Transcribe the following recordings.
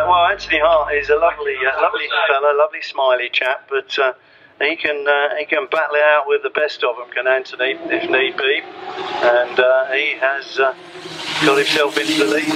Well, Anthony Hart is a lovely fella, lovely smiley chap, but he can battle it out with the best of them, can Anthony, if need be, and he has got himself into the lead.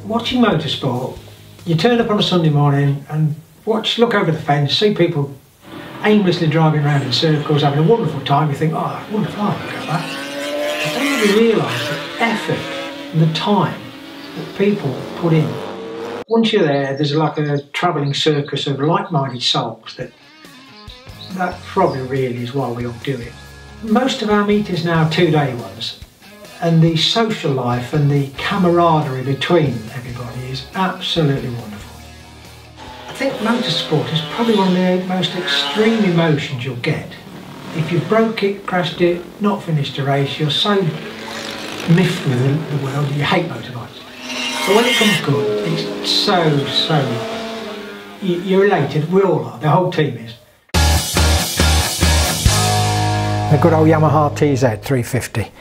Watching motorsport, you turn up on a Sunday morning and look over the fence, see people aimlessly driving around in circles, having a wonderful time. You think, oh, wonderful, I can go back. I don't really realise the effort and the time that people put in. Once you're there, there's like a travelling circus of like-minded souls that probably really is why we all do it. Most of our meetings now are two-day ones, and the social life and the camaraderie between everybody is absolutely wonderful. I think motorsport is probably one of the most extreme emotions you'll get. If you've broke it, crashed it, not finished a race, you're so miffed with the world that you hate motorbikes. But when it comes good, it's so, you're elated, we all are, the whole team is. A good old Yamaha TZ 350.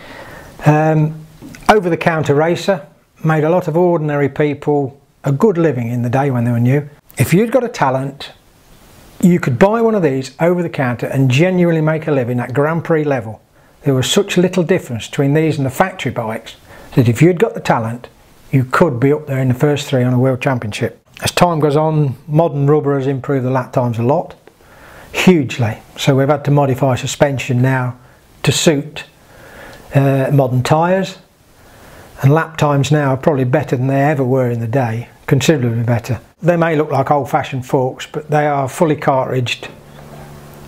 Over-the-counter racer, made a lot of ordinary people a good living in the day when they were new. If you'd got a talent, you could buy one of these over the counter and genuinely make a living at Grand Prix level. There was such little difference between these and the factory bikes that if you'd got the talent, you could be up there in the first three on a world championship. As time goes on, modern rubber has improved the lap times a lot, hugely. So we've had to modify suspension now to suit modern tyres, and lap times now are probably better than they ever were in the day, considerably better. They may look like old-fashioned forks, but they are fully cartridged,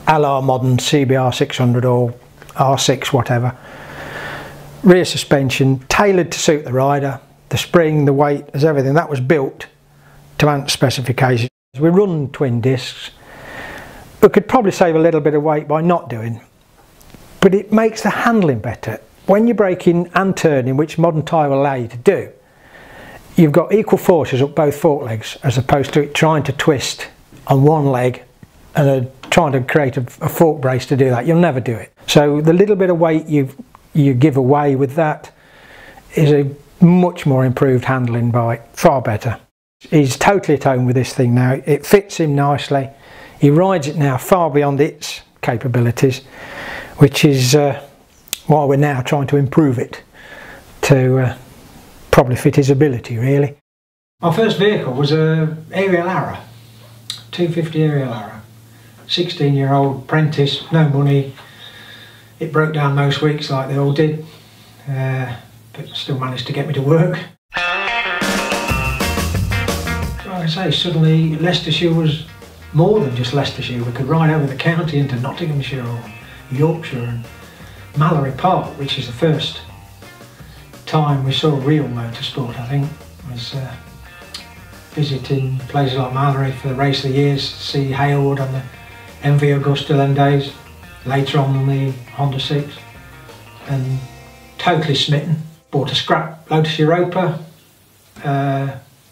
a la modern CBR 600 or R6 whatever. Rear suspension tailored to suit the rider, the spring, the weight, there's everything. That was built to ANT specifications. We run twin discs. We could probably save a little bit of weight by not doing, but it makes the handling better. When you're braking and turning, which modern tyre will allow you to do, you've got equal forces up both fork legs, as opposed to it trying to twist on one leg and trying to create a fork brace to do that. You'll never do it. So the little bit of weight you give away with that is a much more improved handling bike, far better. He's totally at home with this thing now. It fits him nicely. He rides it now far beyond its capabilities, which is why we're now trying to improve it to probably fit his ability, really. My first vehicle was a Ariel Ara, 250 Ariel Ara. 16-year-old apprentice, no money. It broke down most weeks like they all did, but still managed to get me to work. Like I say, suddenly Leicestershire was more than just Leicestershire. We could ride over the county into Nottinghamshire or Yorkshire, and Mallory Park, which is the first time we saw real motorsport, I think, was visiting places like Mallory for the race of the years, see Hayward on the MV Augusta them days, later on the Honda 6, and totally smitten. Bought a scrap Lotus Europa,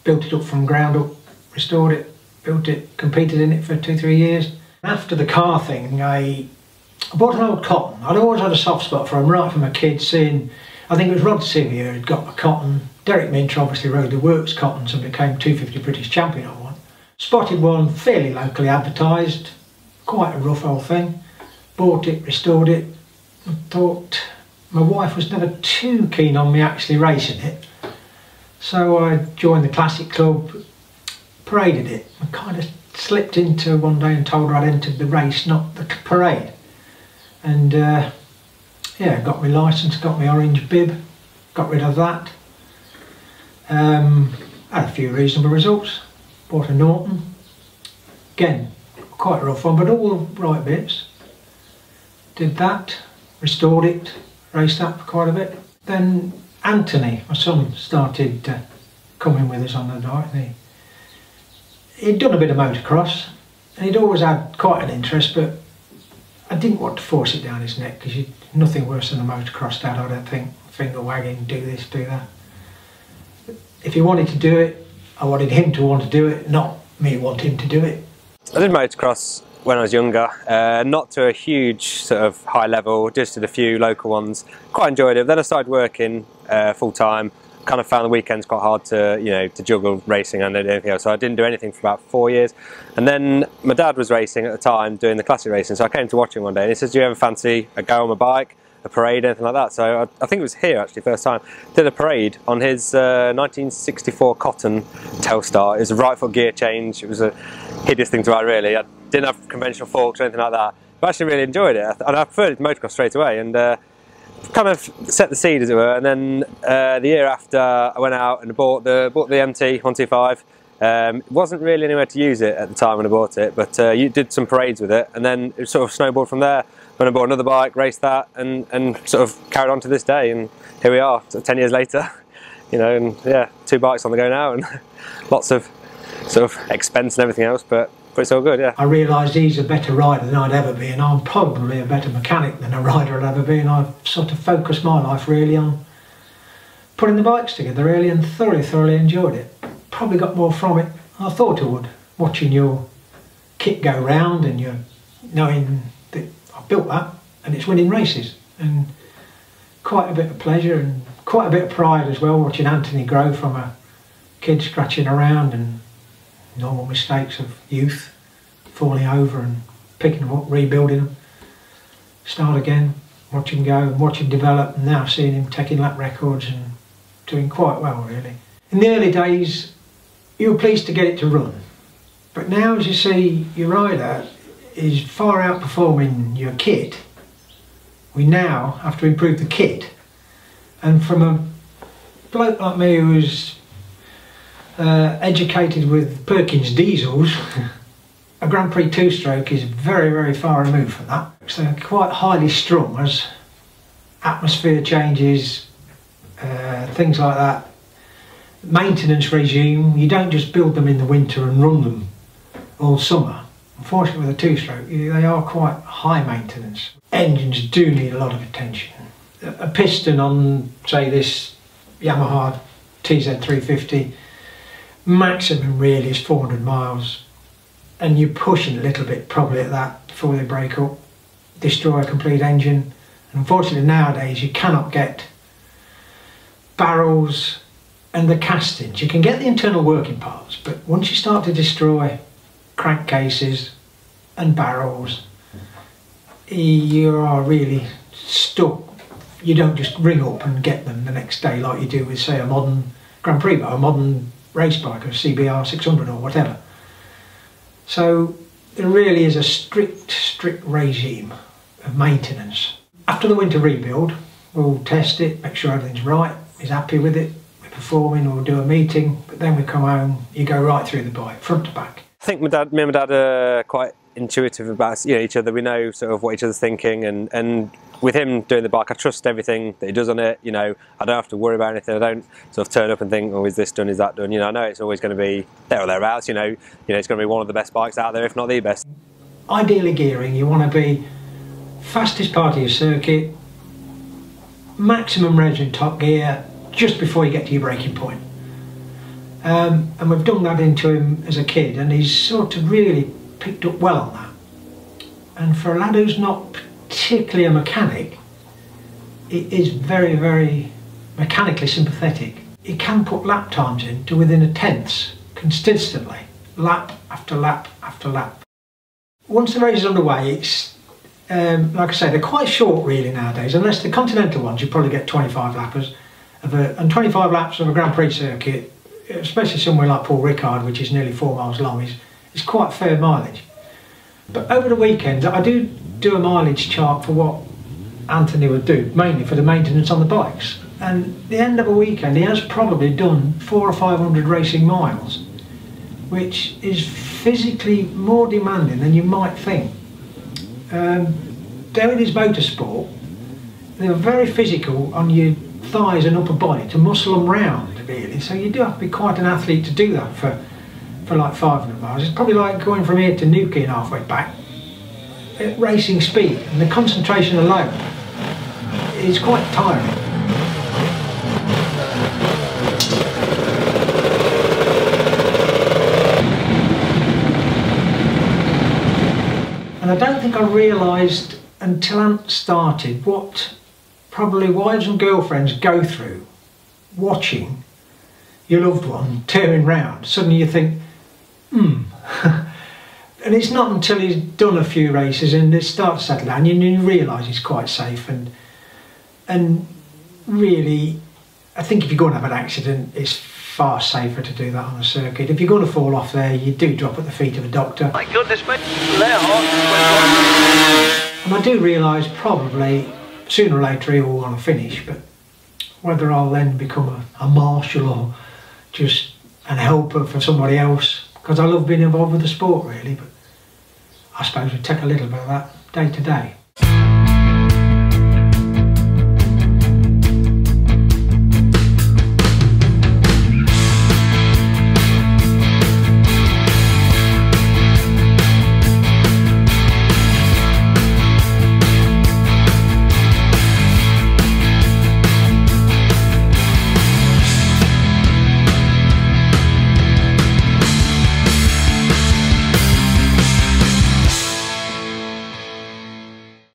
built it up from ground up, restored it, built it, competed in it for 2-3 years. After the car thing, I bought an old Cotton. I'd always had a soft spot for them right from a kid, seeing, I think it was Rod Sevier who'd got a Cotton. Derek Minch obviously rode the Works Cottons and became 250 British champion on one. Spotted one fairly locally advertised, quite a rough old thing. Bought it, restored it, and thought my wife was never too keen on me actually racing it. So I joined the Classic Club, paraded it, and kind of slipped into one day and told her I'd entered the race, not the parade. And yeah, got my licence, got my orange bib, got rid of that. Had a few reasonable results. Bought a Norton. Again, quite a rough one, but all the right bits. Did that, restored it, raced that for quite a bit. Then Anthony, my son, started coming with us on the night. And he'd done a bit of motocross and he'd always had quite an interest, but I didn't want to force it down his neck, because nothing worse than a motocross dad, I don't think. Finger wagging, do this, do that. If he wanted to do it, I wanted him to want to do it, not me want him to do it. I did motocross when I was younger, not to a huge sort of high level, just did a few local ones. Quite enjoyed it. Then I started working full time. Kind of found the weekends quite hard to, you know, to juggle racing and anything else. So I didn't do anything for about 4 years. And then my dad was racing at the time, doing the classic racing. So I came to watch him one day and he says, "Do you ever fancy a go on my bike, a parade, anything like that?" So I think it was here actually, first time. Did a parade on his 1964 Cotton Telstar. It was a right foot gear change. It was a hideous thing to ride, really. I didn't have conventional forks or anything like that. But I actually really enjoyed it. And I preferred it to motocross straight away. And kind of set the seed, as it were. And then the year after, I went out and bought the MT 125. It wasn't really anywhere to use it at the time when I bought it, but you did some parades with it, and then it sort of snowballed from there. When I bought another bike, raced that, and sort of carried on to this day, and here we are, sort of 10 years later, you know, and yeah, 2 bikes on the go now, and lots of sort of expense and everything else, but it's all good, yeah. I realised he's a better rider than I'd ever be, and I'm probably a better mechanic than a rider I'd ever be, and I've sort of focused my life really on putting the bikes together really, and thoroughly enjoyed it. Probably got more from it than I thought I would, watching your kit go round and you knowing that I built that and it's winning races, and quite a bit of pleasure and quite a bit of pride as well, watching Anthony grow from a kid scratching around and normal mistakes of youth, falling over and picking them up, rebuilding them, start again, watch him go and watch him develop, and now seeing him taking lap records and doing quite well really. In the early days you were pleased to get it to run, but now as you see your rider is far outperforming your kit, we now have to improve the kit. And from a bloke like me who's educated with Perkins diesels, a Grand Prix 2-stroke is very far removed from that. So they're quite highly strung as atmosphere changes, things like that. Maintenance regime, you don't just build them in the winter and run them all summer. Unfortunately with a 2-stroke, they are quite high maintenance. Engines do need a lot of attention. A piston on, say, this Yamaha TZ350, maximum really is 400 miles, and you're pushing a little bit probably at that before they break up, destroy a complete engine. And unfortunately nowadays you cannot get barrels and the castings. You can get the internal working parts, but once you start to destroy crankcases and barrels, you are really stuck. You don't just ring up and get them the next day like you do with, say, a modern Grand Prix bike, a modern race bike, a CBR 600 or whatever. So there really is a strict regime of maintenance. After the winter rebuild, we'll test it, make sure everything's right, he's happy with it, we're performing, we'll do a meeting, but then we come home, you go right through the bike, front to back. I think me and my dad are quite intuitive about, you know, each other. We know sort of what each other's thinking, and with him doing the bike, I trust everything that he does on it. You know, I don't have to worry about anything. I don't sort of turn up and think, oh, is this done, is that done? You know, I know it's always going to be there or thereabouts. You know, it's going to be one of the best bikes out there, if not the best. Ideally gearing, you want to be fastest part of your circuit, maximum revs in top gear just before you get to your braking point. And we've done that into him as a kid, and he's sort of really picked up well on that. And for a lad who's not particularly a mechanic, it is very mechanically sympathetic. He can put lap times in to within a tenth consistently, lap after lap after lap. Once the race is underway, it's like I say, they're quite short really nowadays, unless the continental ones you probably get 25 lappers and 25 laps of a Grand Prix circuit, especially somewhere like Paul Ricard, which is nearly 4 miles long, is quite fair mileage. But over the weekend I do a mileage chart for what Anthony would do, mainly for the maintenance on the bikes. And at the end of a weekend he has probably done 400 or 500 racing miles, which is physically more demanding than you might think. Doing his motorsport, they're very physical on your thighs and upper body to muscle them round, really, so you do have to be quite an athlete to do that for like 500 miles. It's probably like going from here to Newquay and halfway back at racing speed, and the concentration alone is quite tiring. And I don't think I realised until Ant started what probably wives and girlfriends go through watching your loved one turning round. Suddenly you think, and it's not until he's done a few races and it starts to settle down, you realise he's quite safe, and really, I think if you're going to have an accident, it's far safer to do that on a circuit. If you're going to fall off there, you do drop at the feet of a doctor. My goodness me, and I do realise probably sooner or later he will want to finish, but whether I'll then become a marshal or just an helper for somebody else, because I love being involved with the sport really, but I suppose we take a little bit of that day to day.